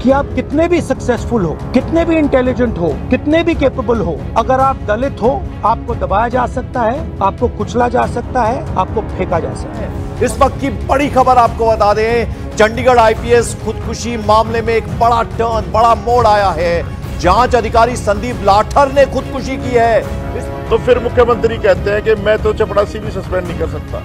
कि आप कितने भी सक्सेसफुल हो, कितने भी इंटेलिजेंट हो, कितने भी कैपेबल हो, अगर आप दलित हो आपको दबाया जा सकता है, आपको कुचला जा सकता है, आपको फेंका जा सकता है। इस वक्त की बड़ी खबर आपको बता दें, चंडीगढ़ आईपीएस खुदकुशी मामले में एक बड़ा टर्न, बड़ा मोड़ आया है। जांच अधिकारी संदीप लाठर ने खुदकुशी की है। तो फिर मुख्यमंत्री कहते हैं कि मैं तो चपरासी भी सस्पेंड नहीं कर सकता।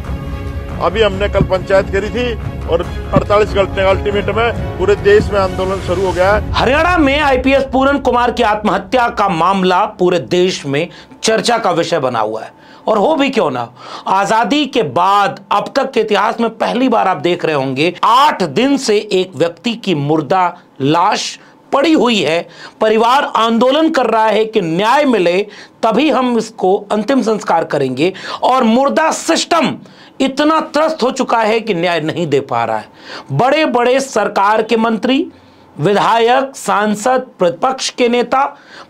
अभी हमने कल पंचायत करी थी और 48 घंटे का अल्टीमेटम है, पूरे देश में आंदोलन शुरू हो गया है। हरियाणा में आईपीएस पूरन कुमार की आत्महत्या का मामला पूरे देश में चर्चा का विषय बना हुआ है, और हो भी क्यों ना। आजादी के बाद अब तक के इतिहास में पहली बार आप देख रहे होंगे 8 दिन से एक व्यक्ति की मुर्दा लाश पड़ी हुई है। परिवार आंदोलन कर रहा है कि न्याय मिले तभी हम इसको अंतिम संस्कार करेंगे, और मुर्दा सिस्टम इतना त्रस्त हो चुका है कि न्याय नहीं दे पा रहा है। बड़े बड़े सरकार के मंत्री, विधायक, सांसद, प्रतिपक्ष के नेता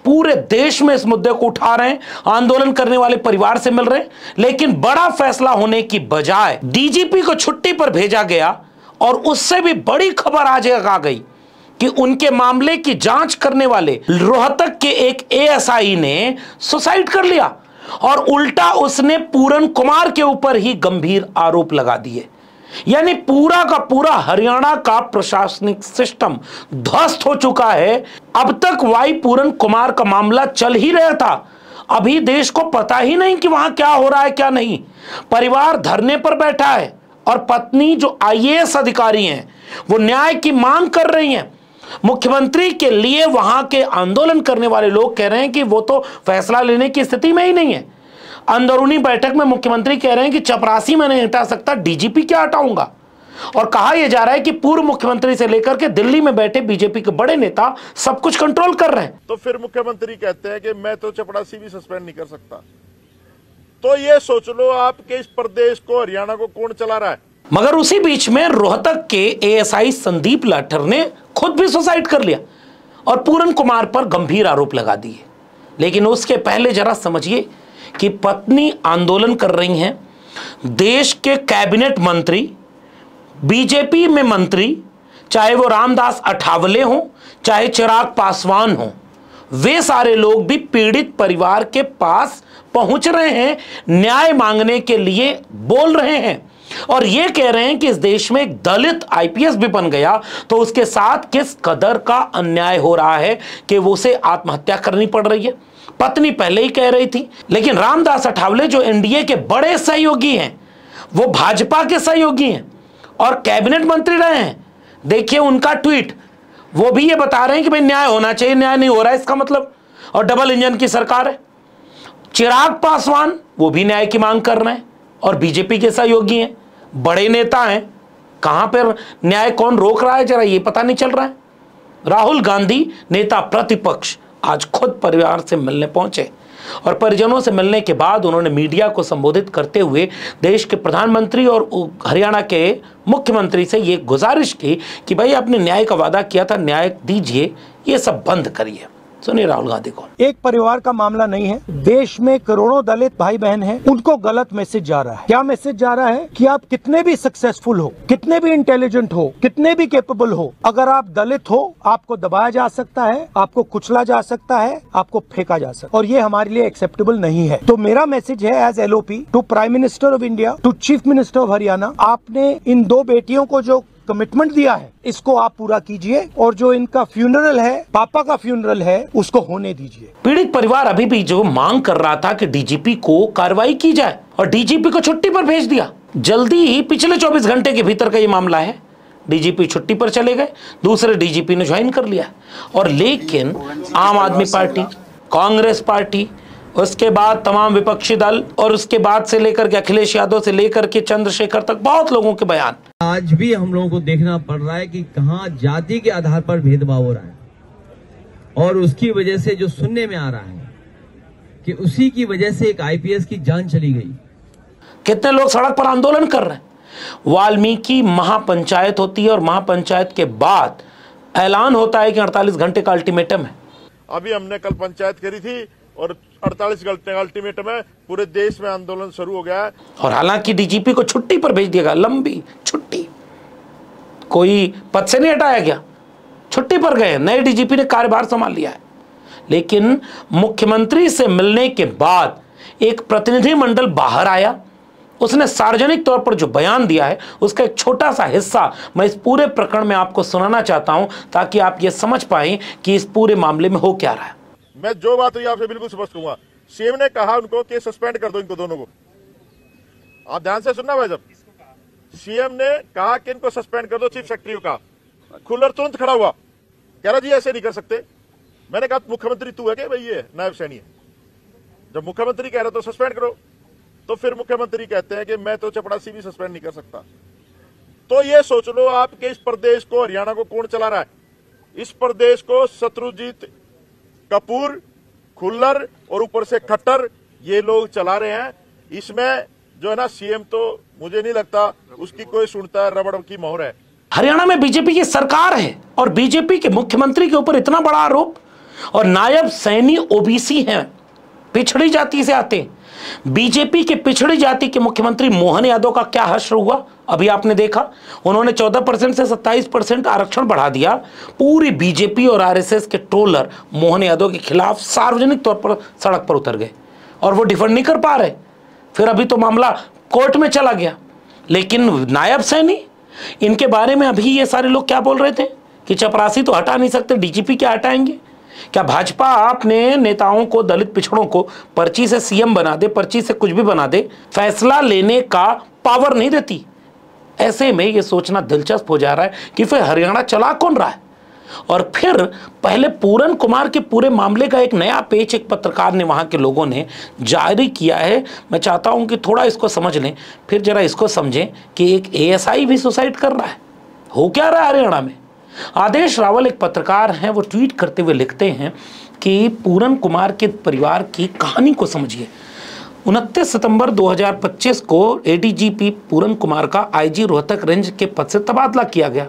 पूरे देश में इस मुद्दे को उठा रहे हैं, आंदोलन करने वाले परिवार से मिल रहे हैं, लेकिन बड़ा फैसला होने की बजाय डीजीपी को छुट्टी पर भेजा गया। और उससे भी बड़ी खबर आज आ गई कि उनके मामले की जांच करने वाले रोहतक के एक एएसआई ने सुसाइड कर लिया, और उल्टा उसने पूरन कुमार के ऊपर ही गंभीर आरोप लगा दिए। यानी पूरा का पूरा हरियाणा का प्रशासनिक सिस्टम ध्वस्त हो चुका है। अब तक वाई पूरन कुमार का मामला चल ही रहा था, अभी देश को पता ही नहीं कि वहां क्या हो रहा है क्या नहीं। परिवार धरने पर बैठा है और पत्नी जो आईएएस अधिकारी हैं वो न्याय की मांग कर रही हैं। मुख्यमंत्री के लिए वहां के आंदोलन करने वाले लोग कह रहे हैं कि वो तो फैसला लेने की स्थिति में ही नहीं है। अंदरूनी बैठक में मुख्यमंत्री कह रहे हैं कि चपरासी मैं नहीं हटा सकता, डीजीपी क्या हटाऊंगा। और कहा यह जा रहा है कि पूर्व मुख्यमंत्री से लेकर के दिल्ली में बैठे बीजेपी के बड़े नेता सब कुछ कंट्रोल कर रहे हैं। तो फिर मुख्यमंत्री कहते हैं कि मैं तो चपरासी भी सस्पेंड नहीं कर सकता। तो ये सोच लो आप कि इस प्रदेश को, हरियाणा को कौन चला रहा है। मगर उसी बीच में रोहतक के एएसआई संदीप लाठर ने खुद भी सुसाइड कर लिया और पूरन कुमार पर गंभीर आरोप लगा दिए। लेकिन उसके पहले जरा समझिए कि पत्नी आंदोलन कर रही हैं, देश के कैबिनेट मंत्री, बीजेपी में मंत्री, चाहे वो रामदास अठावले हों चाहे चिराग पासवान हों, वे सारे लोग भी पीड़ित परिवार के पास पहुंच रहे हैं, न्याय मांगने के लिए बोल रहे हैं, और ये कह रहे हैं कि इस देश में एक दलित आईपीएस भी बन गया तो उसके साथ किस कदर का अन्याय हो रहा है कि वो उसे आत्महत्या करनी पड़ रही है। पत्नी पहले ही कह रही थी, लेकिन रामदास अठावले जो एनडीए के बड़े सहयोगी हैं, वो भाजपा के सहयोगी हैं और कैबिनेट मंत्री रहे हैं। देखिए उनका ट्वीट, वो भी ये बता रहे हैं कि भाई न्याय होना चाहिए, न्याय नहीं हो रहा है इसका मतलब, और डबल इंजन की सरकार है। चिराग पासवान वो भी न्याय की मांग कर रहे हैं और बीजेपी के सहयोगी हैं, बड़े नेता हैं। कहां पर न्याय कौन रोक रहा है जरा ये पता नहीं चल रहा है। राहुल गांधी नेता प्रतिपक्ष आज खुद परिवार से मिलने पहुंचे और परिजनों से मिलने के बाद उन्होंने मीडिया को संबोधित करते हुए देश के प्रधानमंत्री और हरियाणा के मुख्यमंत्री से ये गुजारिश की कि भाई आपने न्याय का वादा किया था, न्याय दीजिए, ये सब बंद करिए। सुनिए राहुल गांधी को। एक परिवार का मामला नहीं है, देश में करोड़ों दलित भाई बहन हैं, उनको गलत मैसेज जा रहा है। क्या मैसेज जा रहा है कि आप कितने भी सक्सेसफुल हो, कितने भी इंटेलिजेंट हो, कितने भी कैपेबल हो, अगर आप दलित हो आपको दबाया जा सकता है, आपको कुचला जा सकता है, आपको फेंका जा सकता है, और ये हमारे लिए एक्सेप्टेबल नहीं है। तो मेरा मैसेज है as LOP to prime minister of India, to chief minister of Haryana, आपने इन 2 बेटियों को जो कमिटमेंट दिया है इसको आप पूरा कीजिए, और जो इनका फ्यूनरल है, पापा का फ्यूनरल है, उसको होने दीजिए। पीड़ित परिवार अभी भी जो मांग कर रहा था कि डीजीपी को कार्रवाई की जाए, और डीजीपी को छुट्टी पर भेज दिया। जल्दी ही पिछले 24 घंटे के भीतर का ये मामला है, डीजीपी छुट्टी पर चले गए, दूसरे डीजीपी ने ज्वाइन कर लिया। और लेकिन आम आदमी पार्टी, कांग्रेस पार्टी, उसके बाद तमाम विपक्षी दल, और उसके बाद से लेकर के अखिलेश यादव से लेकर के चंद्रशेखर तक बहुत लोगों के बयान। आज भी हम लोगों को देखना पड़ रहा है कि कहां जाति के आधार पर भेदभाव हो रहा है, और उसकी वजह से जो सुनने में आ रहा है कि उसी की वजह से एक आईपीएस की जान चली गई। कितने लोग सड़क पर आंदोलन कर रहे हैं। वाल्मीकि महापंचायत होती है और महापंचायत के बाद ऐलान होता है कि 48 घंटे का अल्टीमेटम है। अभी हमने कल पंचायत करी थी और 48 घंटे का अल्टीमेटम है, पूरे देश में आंदोलन शुरू हो गया है। और हालांकि डीजीपी को छुट्टी पर भेज दिया गया, लंबी छुट्टी, कोई पद से नहीं हटाया गया, छुट्टी पर गए, नए डीजीपी ने कार्यभार संभाल लिया है। लेकिन मुख्यमंत्री से मिलने के बाद एक प्रतिनिधिमंडल बाहर आया, उसने सार्वजनिक तौर पर जो बयान दिया है उसका एक छोटा सा हिस्सा मैं इस पूरे प्रकरण में आपको सुनाना चाहता हूं, ताकि आप ये समझ पाएं कि इस पूरे मामले में हो क्या रहा है। मैं जो बात हुई आपसे बिल्कुल स्पष्ट कहूंगा। सीएम ने कहा उनको कि सस्पेंड कर दो इनको दोनों को। आप ध्यान से सुनना भाई, जब सीएम ने कहा कि इनको सस्पेंड कर दो, चीफ सेक्रेटरी का खुल्लर तुरंत खड़ा हुआ, कह रहा जी ऐसे नहीं कर सकते। मैंने कहा मुख्यमंत्री तू है क्या भाई, ये नायब सैनी है, जब मुख्यमंत्री कह रहे तो सस्पेंड करो। तो फिर मुख्यमंत्री कहते हैं कि मैं तो चपड़ासी भी सस्पेंड नहीं कर सकता। तो ये सोच लो आप कि इस प्रदेश को, हरियाणा को कौन चला रहा है? इस प्रदेश को शत्रुजीत कपूर, खुल्लर और ऊपर से खट्टर, ये लोग चला रहे हैं। इसमें जो है ना सीएम, तो मुझे नहीं लगता उसकी कोई सुनता है, रबड़ की मोहर है। हरियाणा में बीजेपी की सरकार है और बीजेपी के मुख्यमंत्री के ऊपर इतना बड़ा आरोप, और नायब सैनी ओबीसी हैं, पिछड़ी जाति से आते हैं। बीजेपी के पिछड़ी जाति के मुख्यमंत्री मोहन यादव का क्या हश्र हुआ अभी आपने देखा। उन्होंने 14% से 27% आरक्षण बढ़ा दिया। पूरी बीजेपी और आरएसएस के ट्रोलर मोहन यादव के खिलाफ सार्वजनिक तौर पर सड़क पर उतर गए और वो डिफेंड नहीं कर पा रहे। फिर अभी तो मामला कोर्ट में चला गया। लेकिन नायब सैनी, इनके बारे में अभी ये सारे लोग क्या बोल रहे थे कि चपरासी तो हटा नहीं सकते, डीजीपी क्या हटाएंगे? क्या भाजपा अपने नेताओं को, दलित पिछड़ों को पर्ची से सीएम बना दे, पर्ची से कुछ भी बना दे, फैसला लेने का पावर नहीं देती? ऐसे में ये सोचना दिलचस्प हो जा रहा है कि फिर हरियाणा चला कौन रहा है। और फिर पहले पूरन कुमार के पूरे मामले का एक नया पेज एक पत्रकार ने, वहां के लोगों ने जारी किया है। मैं चाहता हूं कि थोड़ा इसको समझ लें, फिर जरा इसको समझें कि एक एएसआई भी सुसाइड कर रहा है। हो क्या रहा है हरियाणा में? आदेश रावल एक पत्रकार हैं, वो ट्वीट करते हुए लिखते हैं कि पूरन कुमार के परिवार की कहानी को समझिए। 29 सितंबर 2025 को एडीजीपी पूरन कुमार का आईजी रोहतक रेंज के पद से तबादला किया गया।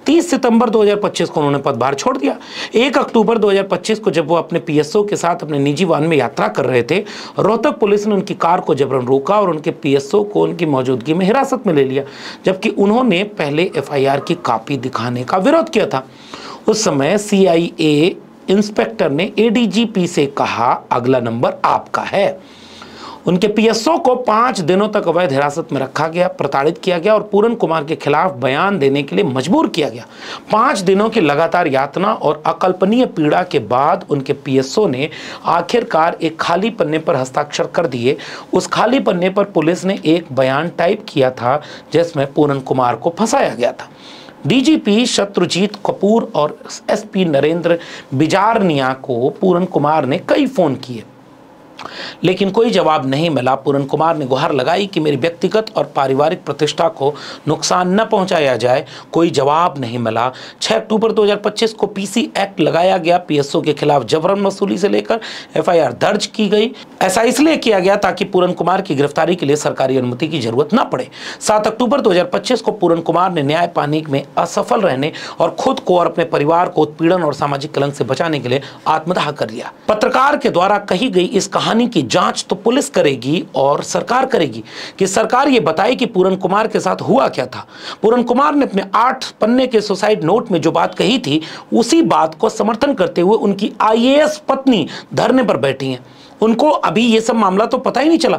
30 सितंबर 2025 को उन्होंने पदभार छोड़ दिया। 1 अक्टूबर 2025 को जब वो अपने पीएसओ के साथ अपने निजी वाहन में यात्रा कर रहे थे, रोहतक पुलिस ने उनकी कार को जबरन रोका और उनके पीएसओ को उनकी मौजूदगी में हिरासत में ले लिया, जबकि उन्होंने पहले एफआईआर की कॉपी दिखाने का विरोध किया था। उस समय सीआईए इंस्पेक्टर ने एडीजीपी से कहा, अगला नंबर आपका है। उनके पीएसओ को 5 दिनों तक अवैध हिरासत में रखा गया, प्रताड़ित किया गया और पूरन कुमार के खिलाफ बयान देने के लिए मजबूर किया गया। 5 दिनों की लगातार यातना और अकल्पनीय पीड़ा के बाद उनके पीएसओ ने आखिरकार एक खाली पन्ने पर हस्ताक्षर कर दिए। उस खाली पन्ने पर पुलिस ने एक बयान टाइप किया था जिसमें पूरन कुमार को फंसाया गया था। डीजीपी शत्रुजीत कपूर और एसपी नरेंद्र बिजारनिया को पूरन कुमार ने कई फोन किए, लेकिन कोई जवाब नहीं मिला। पूरन कुमार ने गुहार लगाई कि मेरी व्यक्तिगत और पारिवारिक प्रतिष्ठा को नुकसान न पहुंचाया जाए। कोई जवाब नहीं मिला। 6 अक्टूबर 2025 को पीसी एक्ट लगाया गया। पीएसओ के खिलाफ जबरन वसूली से लेकर एफआईआर दर्ज की गई। ऐसा इसलिए किया गया ताकि पूरन कुमार की गिरफ्तारी के लिए सरकारी अनुमति की जरूरत न पड़े। 7 अक्टूबर 2025 को पूरन कुमार ने न्याय पाने में असफल रहने और खुद को और अपने परिवार को उत्पीड़न और सामाजिक कलंक से बचाने के लिए आत्मदाह कर लिया। पत्रकार के द्वारा कही गई इस कहानी की जांच तो पुलिस करेगी और सरकार करेगी कि सरकार ये बताए कि पूरन कुमार के साथ हुआ क्या था। पूरन कुमार ने अपने 8 पन्ने के सुसाइड नोट में जो बात कही थी, उसी बात को समर्थन करते हुए उनकी आईएएस पत्नी धरने पर बैठी हैं। उनको अभी ये सब मामला तो पता ही नहीं चला।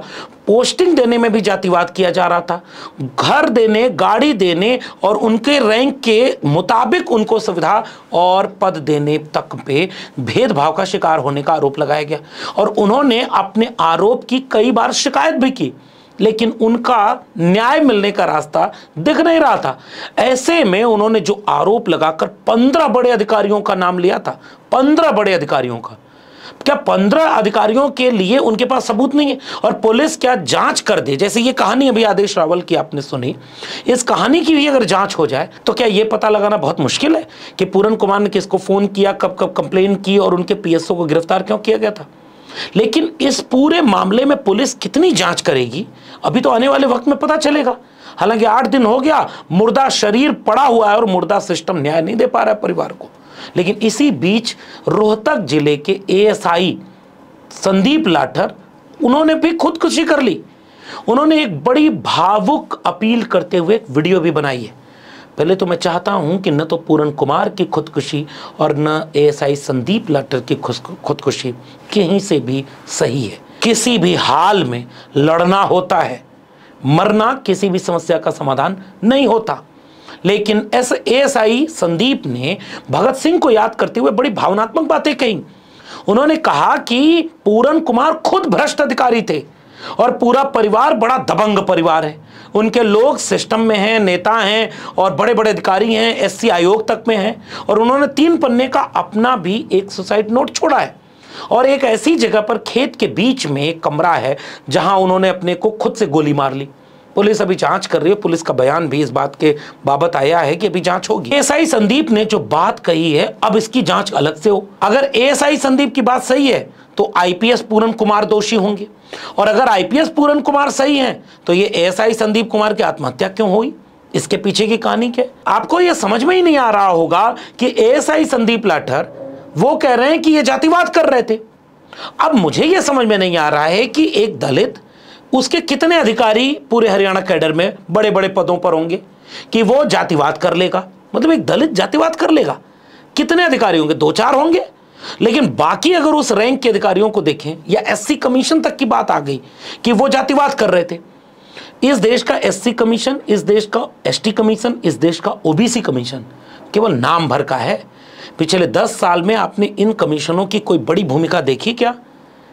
पोस्टिंग देने में भी जातिवाद किया जा रहा था, घर देने, गाड़ी देने और उनके रैंक के मुताबिक उनको सुविधा और पद देने तक पे भेदभाव का शिकार होने का आरोप लगाया गया। और उन्होंने अपने आरोप की कई बार शिकायत भी की, लेकिन उनका न्याय मिलने का रास्ता दिख नहीं रहा था। ऐसे में उन्होंने जो आरोप लगाकर 15 बड़े अधिकारियों का नाम लिया था, 15 बड़े अधिकारियों का, क्या 15 अधिकारियों के लिए उनके पास सबूत नहीं है? और पुलिस क्या जांच कर दे? जैसे ये कहानी अभी आदेश रावल की आपने सुनी, इस कहानी की भी अगर जांच हो जाए तो क्या ये पता लगाना बहुत मुश्किल है कि पूरन कुमार ने किसको फोन किया, कब कब कंप्लेन की और उनके पीएसओ को गिरफ्तार क्यों किया गया था? लेकिन इस पूरे मामले में पुलिस कितनी जांच करेगी, अभी तो आने वाले वक्त में पता चलेगा। हालांकि 8 दिन हो गया, मुर्दा शरीर पड़ा हुआ है और मुर्दा सिस्टम न्याय नहीं दे पा रहा है परिवार को। लेकिन इसी बीच रोहतक जिले के एएसआई संदीप लाठर, उन्होंने भी खुदकुशी कर ली। उन्होंने एक बड़ी भावुक अपील करते हुए एक वीडियो भी बनाई है। पहले तो मैं चाहता हूं कि न तो पूरन कुमार की खुदकुशी और न एएसआई संदीप लाठर की खुदकुशी कहीं से भी सही है। किसी भी हाल में लड़ना होता है, मरना किसी भी समस्या का समाधान नहीं होता। लेकिन एएसआई संदीप ने भगत सिंह को याद करते हुए बड़ी भावनात्मक बातें कही। उन्होंने कहा कि पूरन कुमार खुद भ्रष्ट अधिकारी थे और पूरा परिवार बड़ा दबंग परिवार है। उनके लोग सिस्टम में हैं, नेता हैं और बड़े बड़े अधिकारी हैं, एससी आयोग तक में हैं। और उन्होंने 3 पन्ने का अपना भी एक सुसाइड नोट छोड़ा है और एक ऐसी जगह पर खेत के बीच में एक कमरा है जहां उन्होंने अपने को खुद से गोली मार ली। पुलिस अभी जांच कर रही है, पुलिस का बयान भी इस बात के बाबत आया है कि अभी जांच होगी। एएसआई संदीप ने जो बात कही है अब इसकी जांच अलग से हो। अगर एएसआई संदीप की बात सही है तो आईपीएस पूरन कुमार दोषी होंगे, और अगर आईपीएस पूरन कुमार सही हैं तो ये एएसआई संदीप कुमार की आत्महत्या क्यों हुई, इसके पीछे की कहानी क्या? आपको यह समझ में ही नहीं आ रहा होगा कि एएसआई संदीप लाठर वो कह रहे हैं कि ये जातिवाद कर रहे थे। अब मुझे यह समझ में नहीं आ रहा है कि एक दलित, उसके कितने अधिकारी पूरे हरियाणा कैडर में बड़े बड़े पदों पर होंगे कि वो जातिवाद कर लेगा। मतलब एक दलित जातिवाद कर लेगा? कितने अधिकारी होंगे? 2-4 होंगे। लेकिन बाकी अगर उस रैंक के अधिकारियों को देखें, या एससी कमीशन तक की बात आ गई कि वो जातिवाद कर रहे थे। इस देश का एससी कमीशन, इस देश का एसटी कमीशन, इस देश का ओबीसी कमीशन केवल नाम भर का है। पिछले 10 साल में आपने इन कमीशनों की कोई बड़ी भूमिका देखी क्या?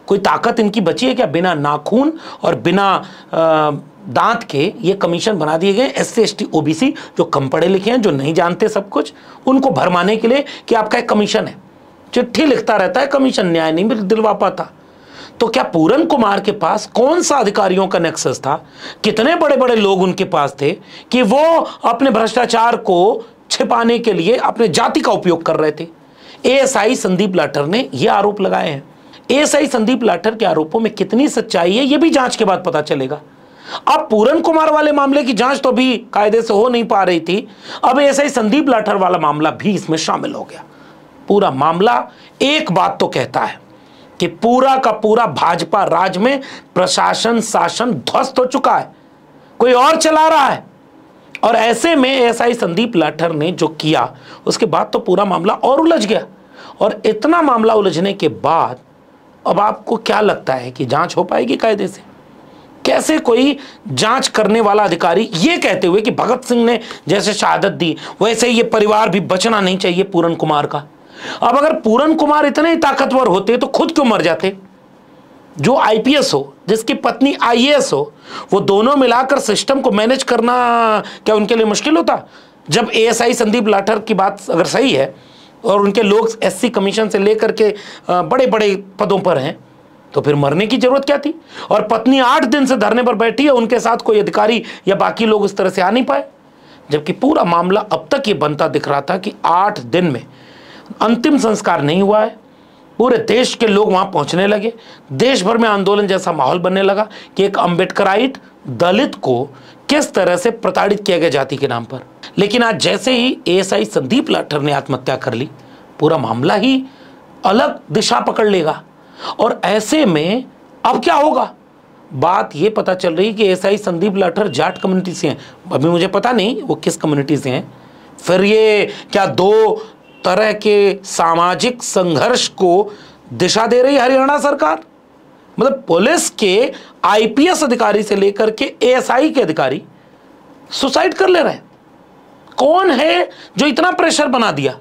कोई ताकत इनकी बची है क्या? बिना नाखून और बिना दांत के ये कमीशन बना दिए गए। एससी एसटी ओबीसी जो कम पढ़े लिखे हैं, जो नहीं जानते सब कुछ, उनको भरमाने के लिए कि आपका एक कमीशन है। चिट्ठी लिखता रहता है कमीशन, न्याय नहीं दिलवा पाता। तो क्या पूरन कुमार के पास कौन सा अधिकारियों का नेक्सस था? कितने बड़े बड़े लोग उनके पास थे कि वो अपने भ्रष्टाचार को छिपाने के लिए अपने जाति का उपयोग कर रहे थे? एएसआई संदीप लाठर ने ये आरोप लगाए हैं। एएसआई संदीप लाठर के आरोपों में कितनी सच्चाई है, यह भी जांच के बाद पता चलेगा। अब पूरन कुमार वाले मामले की जांच तो अभी कायदे से हो नहीं पा रही थी, अब एएसआई संदीप लाठर वाला मामला भी इसमें शामिल हो गया। पूरा मामला एक बात तो कहता है कि पूरा का पूरा भाजपा राज में प्रशासन शासन ध्वस्त हो चुका है, कोई और चला रहा है। और ऐसे में एएसआई संदीप लाठर ने जो किया, उसके बाद तो पूरा मामला और उलझ गया। और इतना मामला उलझने के बाद अब आपको क्या लगता है कि जांच हो पाएगी कायदे से? कैसे कोई जांच करने वाला अधिकारी ये कहते हुए कि भगत सिंह ने जैसे शहादत दी वैसे ये परिवार भी बचना नहीं चाहिए पूरन कुमार का। अब अगर पूरन कुमार इतने ही ताकतवर होते तो खुद क्यों मर जाते? जो आईपीएस हो, जिसकी पत्नी आईएएस हो, वो दोनों मिलाकर सिस्टम को मैनेज करना क्या उनके लिए मुश्किल होता? जब एएसआई संदीप लाठर की बात अगर सही है और उनके लोग एससी कमीशन से लेकर के बड़े बड़े पदों पर हैं, तो फिर मरने की जरूरत क्या थी? और पत्नी 8 दिन से धरने पर बैठी है, उनके साथ कोई अधिकारी या बाकी लोग उस तरह से आ नहीं पाए। जबकि पूरा मामला अब तक ये बनता दिख रहा था कि 8 दिन में अंतिम संस्कार नहीं हुआ है। पूरे देश के लोग वहां पहुंचने लगे, देश भर में आंदोलन जैसा माहौल बनने लगा कि एक अम्बेडकराइट दलित को किस तरह से प्रताड़ित किया गया जाति के नाम पर। लेकिन आज जैसे ही एएसआई संदीप लाठर ने आत्महत्या कर ली, पूरा मामला ही अलग दिशा पकड़ लेगा। और ऐसे में अब क्या होगा? बात यह पता चल रही कि एएसआई संदीप लाठर जाट कम्युनिटी से हैं। अभी मुझे पता नहीं वो किस कम्युनिटी से हैं। फिर ये क्या 2 तरह के सामाजिक संघर्ष को दिशा दे रही हरियाणा सरकार? मतलब पुलिस के आईपीएस अधिकारी से लेकर के एएसआई के अधिकारी सुसाइड कर ले रहे हैं। कौन है जो इतना प्रेशर बना दिया?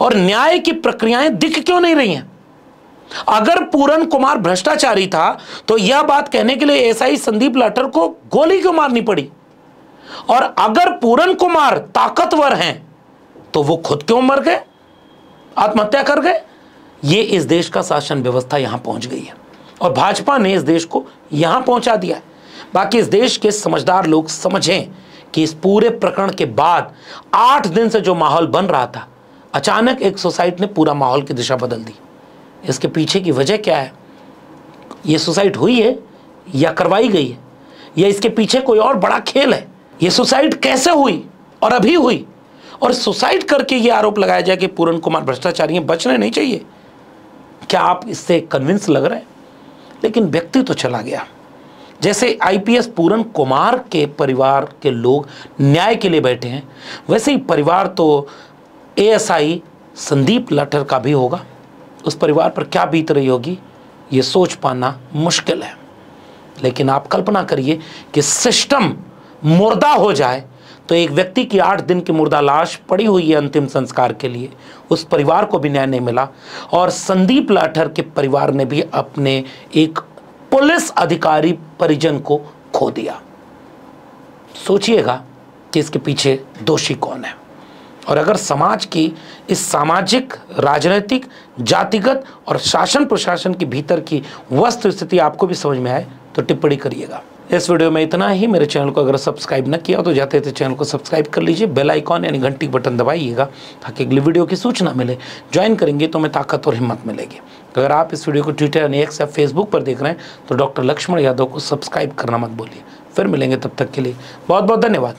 और न्याय की प्रक्रियाएं दिख क्यों नहीं रही हैं? अगर पूरन कुमार भ्रष्टाचारी था तो यह बात कहने के लिए एएसआई संदीप लाठर को गोली क्यों मारनी पड़ी? और अगर पूरन कुमार ताकतवर हैं तो वो खुद क्यों मर गए, आत्महत्या कर गए? ये इस देश का शासन व्यवस्था यहां पहुंच गई है और भाजपा ने इस देश को यहां पहुंचा दिया है। बाकी इस देश के समझदार लोग समझें कि इस पूरे प्रकरण के बाद 8 दिन से जो माहौल बन रहा था, अचानक एक सुसाइड ने पूरा माहौल की दिशा बदल दी। इसके पीछे की वजह क्या है? ये सुसाइड हुई है या करवाई गई है, या इसके पीछे कोई और बड़ा खेल है? ये सुसाइड कैसे हुई और अभी हुई? और सुसाइड करके ये आरोप लगाया जाए कि पूरन कुमार भ्रष्टाचारी हैं, बचने नहीं चाहिए। क्या आप इससे कन्विंस लग रहे हैं? लेकिन व्यक्ति तो चला गया, जैसे आईपीएस पूरन कुमार के परिवार के लोग न्याय के लिए बैठे हैं, वैसे ही परिवार तो एएसआई संदीप लाठर का भी होगा। उस परिवार पर क्या बीत रही होगी ये सोच पाना मुश्किल है। लेकिन आप कल्पना करिए कि सिस्टम मुर्दा हो जाए तो एक व्यक्ति की 8 दिन की मुर्दा लाश पड़ी हुई है अंतिम संस्कार के लिए, उस परिवार को भी न्याय नहीं मिला और संदीप लाठर के परिवार ने भी अपने एक पुलिस अधिकारी परिजन को खो दिया। सोचिएगा कि इसके पीछे दोषी कौन है। और अगर समाज की इस सामाजिक, राजनीतिक, जातिगत और शासन प्रशासन के भीतर की वस्तु स्थिति आपको भी समझ में आए तो टिप्पणी करिएगा। इस वीडियो में इतना ही। मेरे चैनल को अगर सब्सक्राइब न किया तो जाते थे चैनल को सब्सक्राइब कर लीजिए, बेल आइकॉन यानी घंटी बटन दबाइएगा ताकि अगली वीडियो की सूचना मिले। ज्वाइन करेंगे तो हमें ताकत और हिम्मत मिलेगी। अगर आप इस वीडियो को ट्विटर यानी एक्स या फेसबुक पर देख रहे हैं तो डॉक्टर लक्ष्मण यादव को सब्सक्राइब करना मत भूलिए। फिर मिलेंगे, तब तक के लिए बहुत बहुत धन्यवाद।